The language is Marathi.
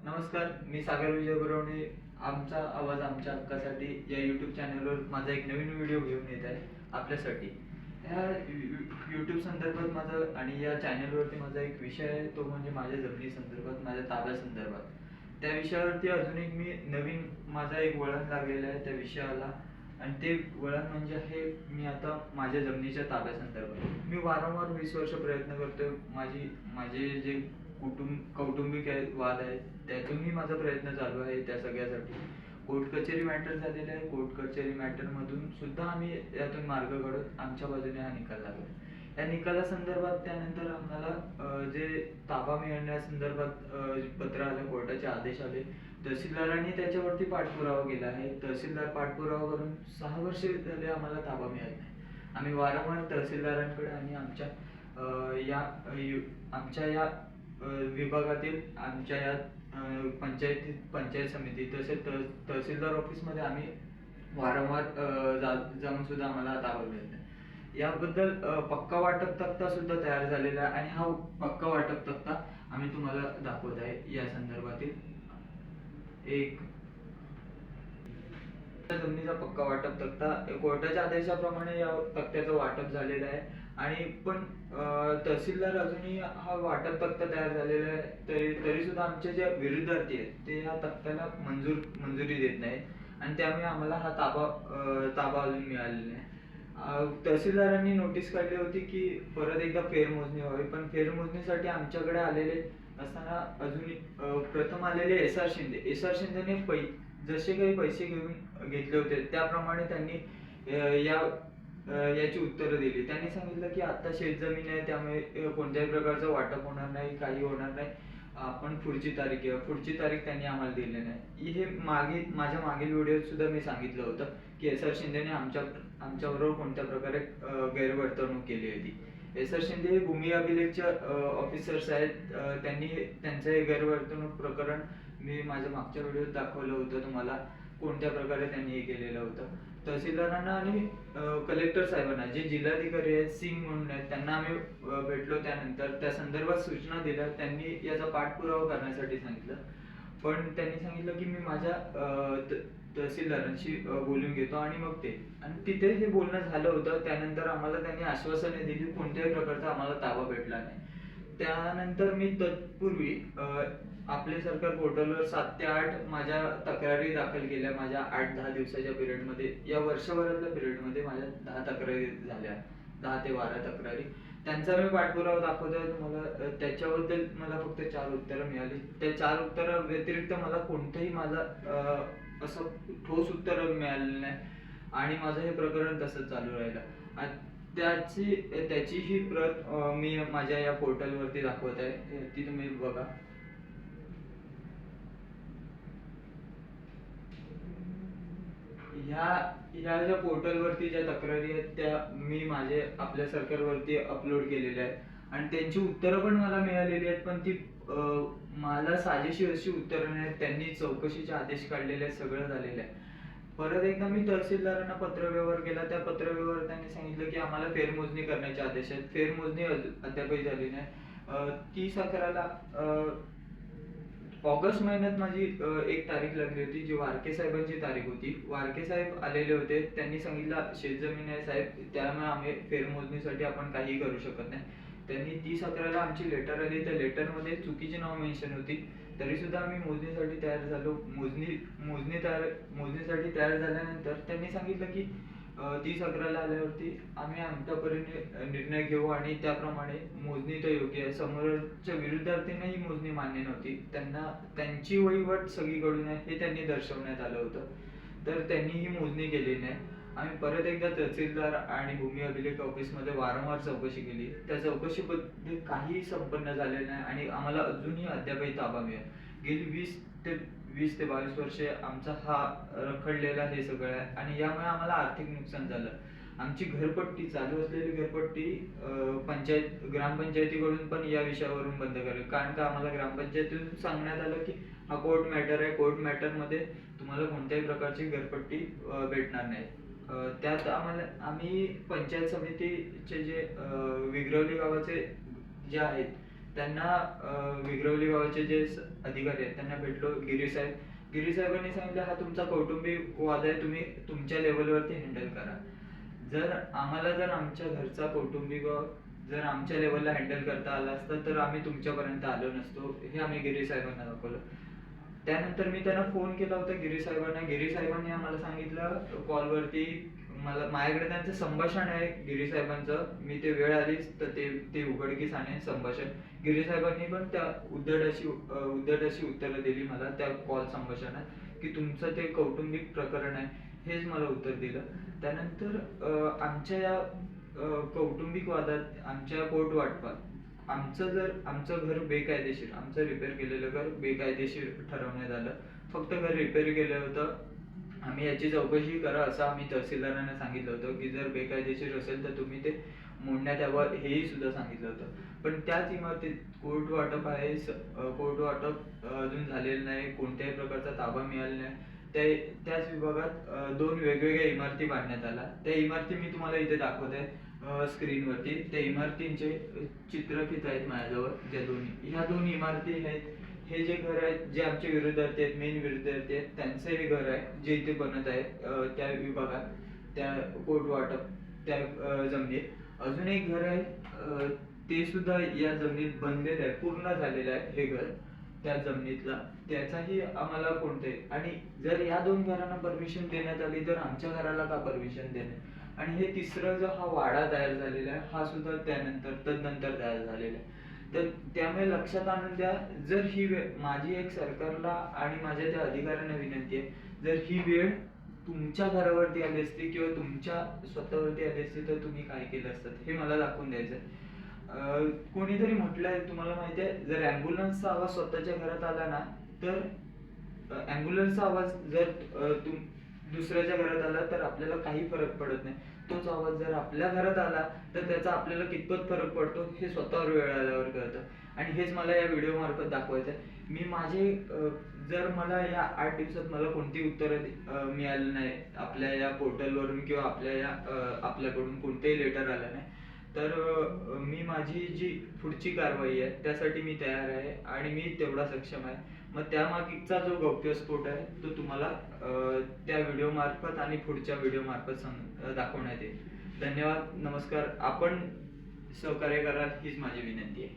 नमस्कार, मी सागर विजय गुरवणे. आमचा आवाज आमच्या हक्कासाठी या यूट्यूब चॅनलवर माझा एक नवीन व्हिडिओ घेऊन येत आहे आपल्यासाठी. ह्या यूट्यूब संदर्भात माझा आणि या चॅनलवरती माझा एक विषय आहे, तो म्हणजे माझ्या जमिनी संदर्भात, माझ्या ताब्यासंदर्भात. त्या विषयावरती अजून एक मी नवीन माझा एक वळण लागलेला आहे त्या विषयाला, आणि ते वळण म्हणजे आहे मी आता माझ्या जमिनीच्या ताब्यासंदर्भात. मी वारंवार 20 वर्ष प्रयत्न करतोय. माझे जे कौटुंबिक वाद आहेत त्यातूनही माझा प्रयत्न चालू आहे. त्या सगळ्यासाठी कोर्ट कचेरी मॅटर झालेला आहे. कोर्ट कचेरी मॅटर मधून सुद्धा आम्ही यातून मार्ग काढत आमच्या बाजूने हा निकाल लागला. या निकालासंदर्भात त्यानंतर आम्हाला जे ताबा मिळण्यासंदर्भात पत्र आलं, कोर्टाचे आदेश आले. तहसीलदारांनी त्याच्यावरती पाठपुरावा केला आहे. तहसीलदार पाठपुरावा करून 6 वर्ष झाले आम्हाला ताबा मिळत नाही. आम्ही वारंवार तहसीलदारांकडे आणि आमच्या या विभागातील आमच्या या पंचायत समिती तसेच तहसीलदार ऑफिसमध्ये आम्ही वारंवार जाऊन सुद्धा आम्हाला ताबा मिळत नाही. याबद्दल पक्का वाटप तक्ता सुद्धा तयार झालेला आहे आणि हा पक्का वाटप तक्ता आम्ही तुम्हाला दाखवत आहे. या संदर्भातील एक जमिनीचा पक्का वाटप तक्ता कोर्टाच्या आदेशाप्रमाणे या तक्त्याचं वाटप झालेलं आहे. आणि पण तहसीलदार अजूनही हा वाटप तक्ता तयार झालेला आहे, तरी सुद्धा आमचे जे विरोधार्थी आहेत ते या तक्त्याला मंजुरी देत नाहीत आणि त्यामुळे आम्हाला हा ताबा अजून मिळालेला नाही. तहसीलदारांनी नोटीस काढली होती की परत एकदा फेरमोजणी व्हावी, पण फेरमोजणीसाठी आमच्याकडे आलेले असताना अजून प्रथम आलेले एस आर शिंदेने जसे काही पैसे घेतले होते त्याप्रमाणे त्यांनी याची उत्तरं दिली. त्यांनी सांगितलं की आता शेतजमीन आहे त्यामुळे कोणत्याही प्रकारचं वाटप होणार नाही, काही होणार नाही, आपण पुढची तारीख त्यांनी आम्हाला दिली नाही. हे माझ्या मागील व्हिडिओत सुद्धा मी सांगितलं होतं की एस आर शिंदेने आमच्याबरोबर कोणत्या प्रकारे गैरवर्तणूक केली होती. एस आर शिंदे हे भूमी अभिलेखचे ऑफिसर्स आहेत. त्यांनी त्यांचं हे गैरवर्तणूक प्रकरण मी माझ्या मागच्या व्हिडिओत दाखवलं होतं तुम्हाला, कोणत्या प्रकारे त्यांनी हे केलेलं होतं. तहसीलदारांना आणि कलेक्टर साहेबांना, जे जिल्हाधिकारी आहेत सिंग म्हणून आहेत, त्यांना आम्ही भेटलो. त्यानंतर त्या संदर्भात सूचना दिल्या. त्यांनी याचा पाठपुरावा करण्यासाठी सांगितलं, पण त्यांनी सांगितलं की मी माझ्या तहसीलदारांशी बोलून घेतो आणि मग आणि तिथे हे बोलणं झालं होतं. त्यानंतर आम्हाला त्यांनी आश्वासने दिली, कोणत्याही प्रकारचा आम्हाला ताबा भेटला नाही. त्यानंतर मी तत्पूर्वी आपले सरकार पोर्टलवर 7 ते 8 माझ्या तक्रारी दाखल केल्या. माझ्या 8-10 दिवसाच्या पिरियडमध्ये, या वर्षभरातल्या पिरियडमध्ये माझ्या 10 तक्रारी झाल्या, 10 ते 12 तक्रारी. त्यांचा मी पाठपुरावा दाखवतोय तुम्हाला. त्याच्याबद्दल मला फक्त 4 उत्तरं मिळाली. त्या 4 उत्तरं व्यतिरिक्त मला कोणतंही असं ठोस उत्तर मिळालेलं नाही आणि माझं हे प्रकरण तसंच चालू राहिलं. त्याची ही प्रत मी माझ्या या पोर्टलवरती दाखवत आहे, ती तुम्ही बघा. ह्या ज्या पोर्टलवरती ज्या तक्रारी आहेत त्या मी आपल्या सरकारवरती अपलोड केलेल्या आहेत आणि त्यांची उत्तरं पण मला मिळालेली आहेत, पण ती मला साजेशी अशी उत्तरं नाहीत. त्यांनी चौकशीचे आदेश काढलेले आहेत, सगळं झालेलं आहे. परत एकदा मी तहसीलदारांना पत्रव्यवहार केला. त्या पत्रव्यवहार त्यांनी सांगितलं की आम्हाला फेरमोजणी करण्याचे आदेश आहेत. फेरमोजणी अद्यापही झाली नाही. 30/11ला ऑगस्ट महिन्यात माझी एक तारीख लागली होती, जी वारके साहेबांची तारीख होती. वारके साहेब आलेले होते. त्यांनी सांगितलं शेतजमीन आहे साहेब, त्यामुळे आम्ही फेरमोजणीसाठी आपण काहीही करू शकत नाही. त्यांनी 30/11ला आमची लेटर आली. त्या लेटरमध्ये चुकीची नाव मेन्शन होती, तरी सुद्धा आम्ही मोजणीसाठी तयार झालो. मोजणीसाठी तयार झाल्यानंतर त्यांनी सांगितलं की 30/11ला आल्यावरती आम्ही आमच्या परीने निर्णय घेऊ आणि त्याप्रमाणे मोजणी तर योग्य आहे. समोरच्या विरुद्धार्थींना ही मोजणी मान्य नव्हती, त्यांची वहिवाट सगळीकडून आहे हे त्यांनी दर्शवण्यात आलं होतं, तर त्यांनी ही मोजणी केली नाही. आम्ही परत एकदा तहसीलदार आणि भूमी अभिलेख ऑफिसमध्ये वारंवार चौकशी केली. त्या चौकशीमध्ये काहीही संपन्न झाले नाही आणि आम्हाला अजूनही अद्यापही ताबा मिळेल. गेली 20 ते 22 वर्षे आमचा हा रखडलेला हे सगळं आहे आणि यामुळे आम्हाला आर्थिक नुकसान झालं. आमची घरपट्टी, चालू असलेली घरपट्टी ग्रामपंचायतीकडून पण या विषयावरून बंद करेल, कारण का आम्हाला ग्रामपंचायतीतून सांगण्यात आलं की हा कोर्ट मॅटर आहे, कोर्ट मॅटर मध्ये तुम्हाला कोणत्याही प्रकारची घरपट्टी भेटणार नाही. त्यात आम्ही पंचायत समितीचे जे विग्रवली गावाचे जे आहेत त्यांना विग्रवली गावाचे जे अधिकारी आहेत त्यांना भेटलो. गिरी साहेबांनी सांगितलं हा तुमचा कौटुंबिक वाद आहे, तुम्ही तुमच्या लेवलवरती हँडल करा. जर आमच्या घरचा कौटुंबिक वाद जर आमच्या लेवलला हँडल करता आला असता तर आम्ही तुमच्यापर्यंत आलो नसतो, हे आम्ही गिरी साहेबांना दाखवलं. त्यानंतर मी त्यांना फोन केला होता गिरी साहेबांनी आम्हाला सांगितलं कॉलवरती, माझ्याकडे त्यांचं संभाषण आहे गिरी साहेबांचं, मी ते वेळ आलीच तर ते उघडकीस आणेन संभाषण. गिरी साहेबांनी पण त्या उद्धट उत्तरं दिली मला त्या कॉल संभाषणात की तुमचं ते कौटुंबिक प्रकरण आहे, हेच मला उत्तर दिलं. त्यानंतर आमच्या या कौटुंबिक वादात, आमच्या कोर्ट वाटपात आमचं घर बेकायदेशीर, आमचं रिपेअर केलेलं घर बेकायदेशीर ठरवण्यात आलं. फक्त घर रिपेअर केलं होतं, आम्ही याची चौकशी करा असं आम्ही तहसीलदारांना सांगितलं होतं की जर बेकायदेशीर असेल तर तुम्ही ते मोडण्यात यावं, हेही सुद्धा सांगितलं होतं. पण त्याच इमारतीत कोर्ट वाटप अजून झालेलं नाही, कोणत्याही प्रकारचा ताबा मिळाला नाही. त्याच विभागात 2 वेगवेगळ्या इमारती बांधण्यात आल्या. त्या इमारती मी तुम्हाला इथे दाखवत आहे स्क्रीनवरती. त्या इमारतींचे चित्रफित आहेत माझ्याजवळ, ह्या 2 इमारती आहेत. हे जे घर आहेत जे आमचे विरोधार्थी आहेत, मेन विरोधार्थी आहेत, त्यांचं हे घर आहे जे इथे बनत आहे त्या विभागात, त्या कोर्ट वाटप त्या जमिनीत. अजून एक घर आहे ते सुद्धा या जमिनीत बनलेलं आहे, पूर्ण झालेलं आहे हे घर त्या जमिनीतला, त्याचाही आम्हाला कोणते. आणि जर या 2 घरांना परमिशन देण्यात आली तर आमच्या घराला का परमिशन देणे. आणि हे तिसरं जो हा वाडा तयार झालेला आहे हा सुद्धा तदनंतर तयार झालेला आहे. तर त्यामुळे लक्षात आणून द्या, जर ही वेळ माझी एक सरकारला आणि माझ्या त्या अधिकाऱ्यांना विनंती आहे, जर ही वेळ तुमच्या घरावरती आली असती किंवा तुमच्या स्वतःवरती आली असती तर तुम्ही काय केलं असतं हे मला दाखवून द्यायचं. कोणीतरी म्हटलंय, तुम्हाला माहिती आहे, जर ॲम्ब्युलन्सचा आवाज स्वतःच्या घरात आला ना तर ॲम्ब्युलन्सचा आवाज जर दुसऱ्याच्या घरात आला तर आपल्याला काही फरक पडत नाही. तोच आवाज जर आपल्या घरात आला तर त्याचा आपल्याला कितपत फरक पडतो हे स्वतःवर वेळ आल्यावर कळतं. आणि हेच मला या व्हिडिओ मार्फत दाखवायचं आहे. मी माझे जर मला या 8 दिवसात मला कोणती उत्तरं मिळाली नाही आपल्या या पोर्टलवरून किंवा आपल्याकडून कोणतेही लेटर आलं नाही तर मी माझी जी पुढची कारवाई आहे त्यासाठी मी तयार आहे आणि मी तेवढा सक्षम आहे. मग त्यामागचा जो गौप्यस्फोट आहे तो तुम्हाला त्या व्हिडिओ मार्फत आणि पुढच्या व्हिडिओ मार्फत दाखवण्यात येईल. धन्यवाद, नमस्कार. आपण सहकार्य कराल हीच माझी विनंती आहे.